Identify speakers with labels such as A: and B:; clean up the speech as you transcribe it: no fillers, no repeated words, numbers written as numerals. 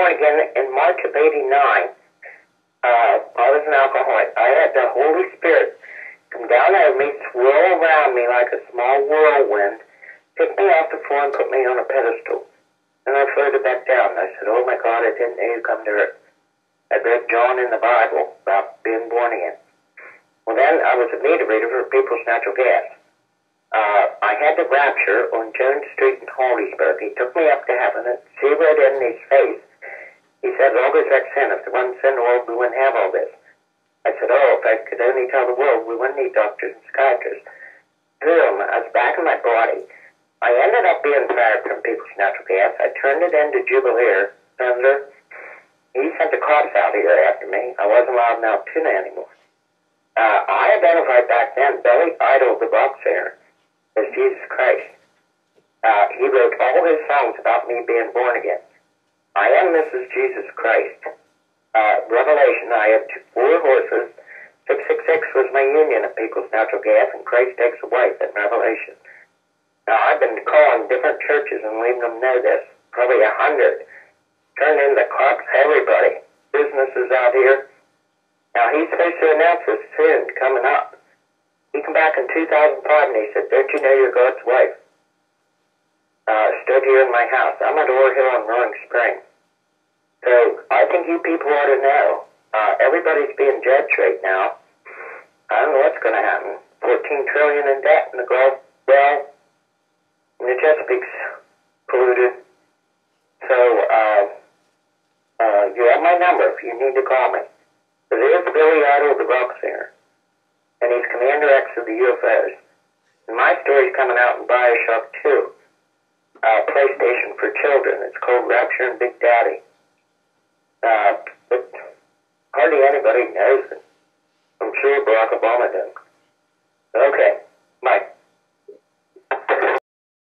A: born again in March of '89. I was an alcoholic. I had the Holy Spirit come down over me, swirl around me like a small whirlwind, pick me off the floor and put me on a pedestal. And I floated back down. I said, oh my God, I didn't know you come to earth. I read John in the Bible about being born again. Well, then I was a meter reader for People's Natural Gas. I had the rapture on Jones Street in Holliesburg. He took me up to heaven and zeroed in his face. He said, all this sin, if there wasn't sin in the world, we wouldn't have all this. I said, oh, if I could only tell the world, we wouldn't need doctors and psychiatrists. Boom, I was back in my body. I ended up being fired from People's Natural Gas. I turned it into Jubileer, Senator. He sent the cops out here after me. I wasn't allowed in Altoona anymore. I identified back then Billy Idol, the rock singer, as Jesus Christ. He wrote all his songs about me being born again. I am Mrs. Jesus Christ. Revelation, I had 4 horses. 666 was my union at People's Natural Gas, and Christ takes a wife in Revelation. Now, I've been calling different churches and letting them know this. Probably 100. Turned in the cops, everybody. Businesses out here. Now, he's supposed to announce this soon, coming up. He came back in 2005 and he said, don't you know you're God's wife? Stood here in my house. I'm at Ore Hill in Rolling Spring. So, I think you people ought to know. Everybody's being judged right now. I don't know what's going to happen. $14 trillion in debt in the Gulf. Well, and the Chesapeake's polluted. So, you have my number if you need to call me. But there's Billy Idol, the rock singer. And he's Commander X of the UFOs. And my story's coming out in Bioshock 2. PlayStation for children. It's called Rapture and Big Daddy. But hardly anybody knows it. I'm sure Barack Obama does.